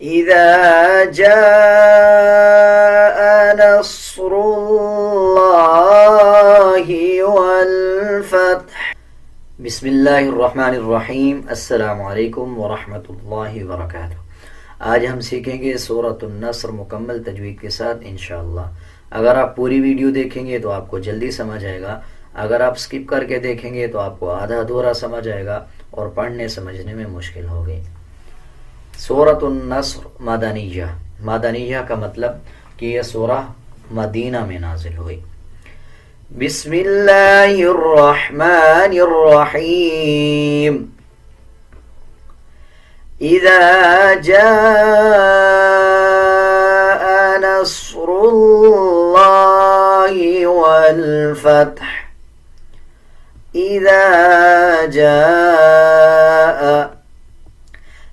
इज़ा जाअ नस्रुल्लाहि वल फत्ह। बिस्मिल्लाहिर्रहमानिर्रहीम। अस्सलामु अलैकुम वरहमतुल्लाहि वबरकातुहू। आज हम सीखेंगे सूरतुन नस्र मुकम्मल तजवीद के साथ इंशाअल्लाह। अगर आप पूरी वीडियो देखेंगे तो आपको जल्दी समझ आएगा, अगर आप स्किप करके देखेंगे तो आपको आधा अधूरा समझ आएगा और पढ़ने समझने में मुश्किल होगी। सूरतुन नस्र मदनिया। मदनिया का मतलब कि यह सूरह मदीना में नाजिल हुई। बिस्मिल्लाहिर्रहमानिर्रहीम। इज़ा जाअ नस्रुल्लाहि वल फत्ह। इज़ा जाअ,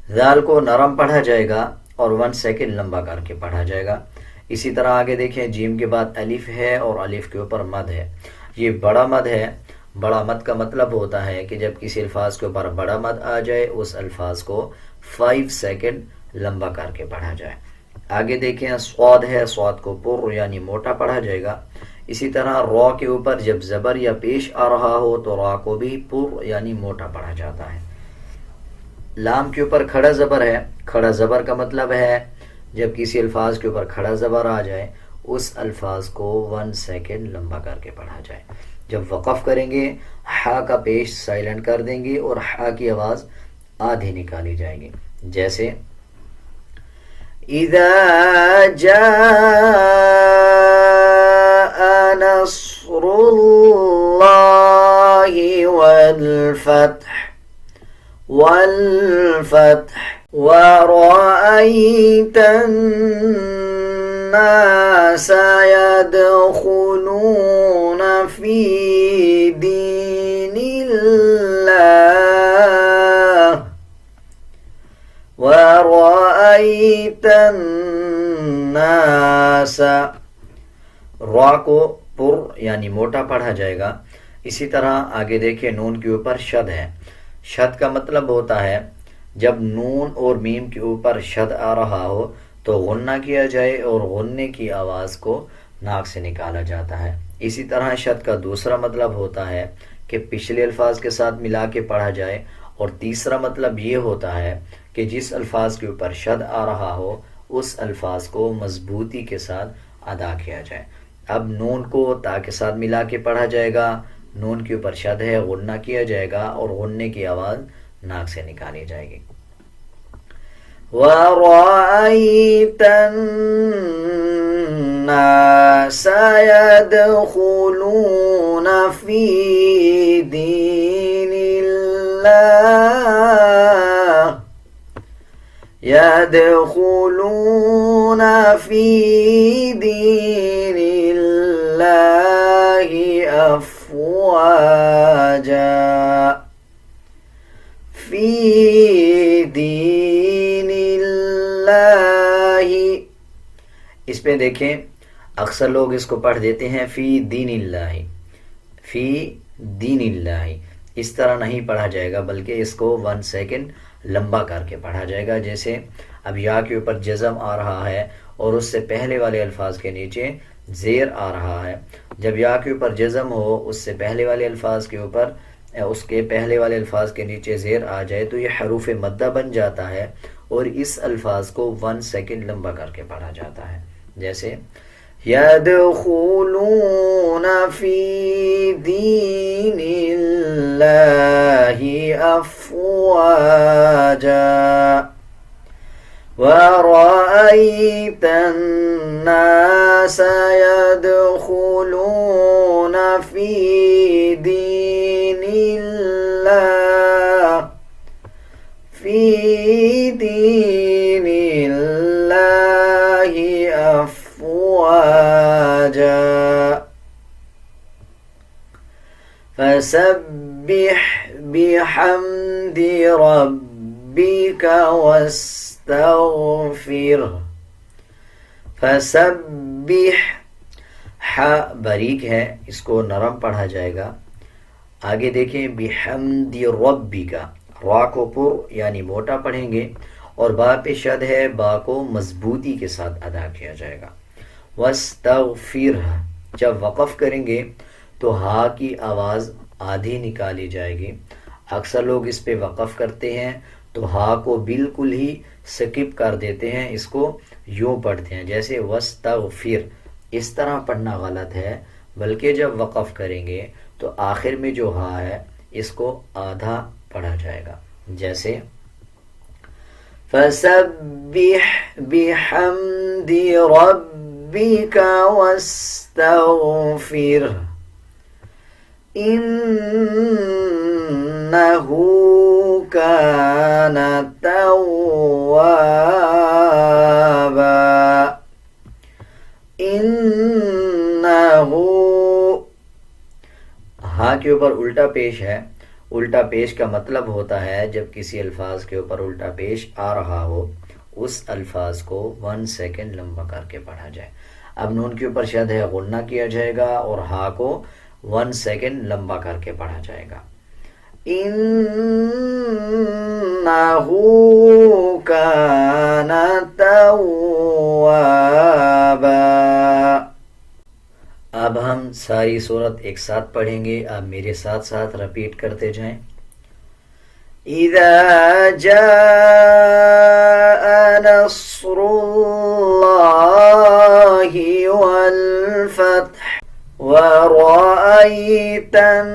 ज़ाल को नरम पढ़ा जाएगा और 1 सेकंड लंबा करके पढ़ा जाएगा। इसी तरह आगे देखें, जीम के बाद अलिफ है और अलिफ के ऊपर मद है। ये बड़ा मद है। बड़ा मद का मतलब होता है कि जब किसी अल्फाज के ऊपर बड़ा मद आ जाए उस अल्फाज को 5 सेकंड लंबा करके पढ़ा जाए। आगे देखें, स्वाद है, स्वाद को पुर यानी मोटा पढ़ा जाएगा। इसी तरह रॉ के ऊपर जब ज़बर या पेश आ रहा हो तो रॉ को भी पुर यानी मोटा पढ़ा जाता है। लाम के ऊपर खड़ा ज़बर है। खड़ा ज़बर का मतलब है जब किसी अल्फाज के ऊपर खड़ा ज़बर आ जाए उस अल्फाज को 1 सेकंड लंबा करके पढ़ा जाए। जब वक़फ़ करेंगे हा का पेश साइलेंट कर देंगे और हा की आवाज़ आधी निकाली जाएगी। जैसे इज़ा जाअ नस्रुल्लाहि वल फत्ह वरअयत अन्नास यदखुलून फी दीनिल्लाह वरअयत अन्नास। रॉ को पुर यानी मोटा पढ़ा जाएगा। इसी तरह आगे देखिए, नून के ऊपर शद है। शद का मतलब होता है जब नून और मीम के ऊपर शद आ रहा हो तो गुन्ना किया जाए और गुन्ने की आवाज़ को नाक से निकाला जाता है। इसी तरह शद का दूसरा मतलब होता है कि पिछले अल्फाज के साथ मिला के पढ़ा जाए और तीसरा मतलब ये होता है कि जिस अल्फाज के ऊपर शद आ रहा हो उस अल्फाज को मजबूती के साथ अदा किया जाए। अब नून को ता के साथ मिला के पढ़ा जाएगा। नून के ऊपर शद है, गुन्ना किया जाएगा और गुन्ने की आवाज़ नाक से निकाली जाएगी। वरअयत अन्नास यदखुलून फी दीनिल्लाह यदखुलून फी दीनिल्लाहि अफ़वाजा फी दीनिल्लाहि। इस पे देखें, अक्सर लोग इसको पढ़ देते हैं फ़ी दीनिल्लाहि, फ़ी दीनिल्लाहि। इस तरह नहीं पढ़ा जाएगा बल्कि इसको 1 सेकंड लंबा करके पढ़ा जाएगा। जैसे अब या के ऊपर जज़म आ रहा है और उससे पहले वाले अल्फाज के नीचे ज़ेर आ रहा है। जब या के ऊपर जज़म हो उससे पहले वाले अल्फाज के ऊपर उसके पहले वाले अल्फाज के नीचे ज़ेर आ जाए तो ये हरूफ मद्दा बन जाता है और इस अल्फाज को 1 सेकंड लंबा करके पढ़ा जाता है। जैसे यदखुलून फी दीनिल्लाहि अफ़वाजा वरअयत अन्नास यदखुलून फी दीनिल्लाह अफ़वाजा फसब्बिह बिहम्दि रब्बिका वस्तग़फिर। फसब्बिह, हा बारीक है, इसको नरम पढ़ा जाएगा। आगे देखें, बिहम्दि रब्बिका, रा को पुर यानी मोटा पढ़ेंगे और बा पे शद है, बा को मजबूती के साथ अदा किया जाएगा। वस्तगफिर, जब वक़फ़ करेंगे तो हा की आवाज़ आधी निकाली जाएगी। अक्सर लोग इस पे वक़फ़ करते हैं तो हा को बिल्कुल ही स्किप कर देते हैं, इसको यूँ पढ़ते हैं जैसे वस्तगफिर। इस तरह पढ़ना गलत है, बल्कि जब वक़फ़ करेंगे तो आखिर में जो हा है इसको आधा पढ़ा जाएगा। जैसे फसब्बिह बिहम्दि रब्बिका वस्तगफिर इन्नहु कान तव्वाबा। इन्नहु, हाँ के ऊपर उल्टा पेश है। उल्टा पेश का मतलब होता है जब किसी अल्फाज के ऊपर उल्टा पेश आ रहा हो, उस अल्फाज को 1 सेकेंड लंबा करके पढ़ा जाए। अब नून के ऊपर शद है, गुन्ना किया जाएगा और हा को 1 सेकेंड लंबा करके पढ़ा जाएगा। इन्नहु कान तव्वाबा। अब हम सारी सूरत एक साथ पढ़ेंगे, आप मेरे साथ साथ रिपीट करते जाएं। इज़ा जाअ नस्रुल्लाहि वल फत्ह वरअयतन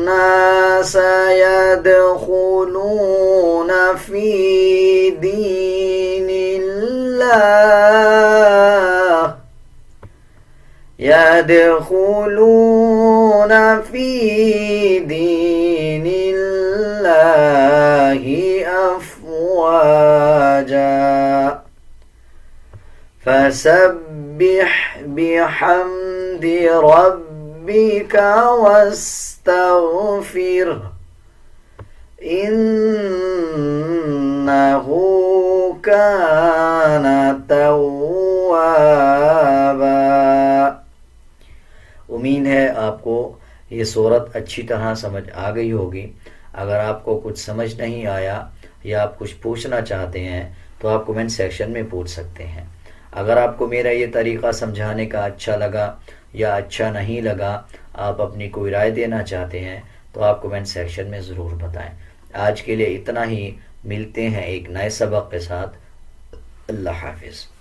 नास यदखुलून फी दीनिल्लाह यदखुलून फी दीनिल्लाहि अफ़वाजा फसब्बिह बिहम्दि रब्बिका वस्तगफिर इन्नहु कान तव्वाबा। उम्मीद है आपको ये सूरत अच्छी तरह समझ आ गई होगी। अगर आपको कुछ समझ नहीं आया या आप कुछ पूछना चाहते हैं तो आप कमेंट सेक्शन में पूछ सकते हैं। अगर आपको मेरा ये तरीक़ा समझाने का अच्छा लगा या अच्छा नहीं लगा, आप अपनी कोई राय देना चाहते हैं तो आप कमेंट सेक्शन में ज़रूर बताएं। आज के लिए इतना ही, मिलते हैं एक नए सबक के साथ। अल्लाह हाफिज़।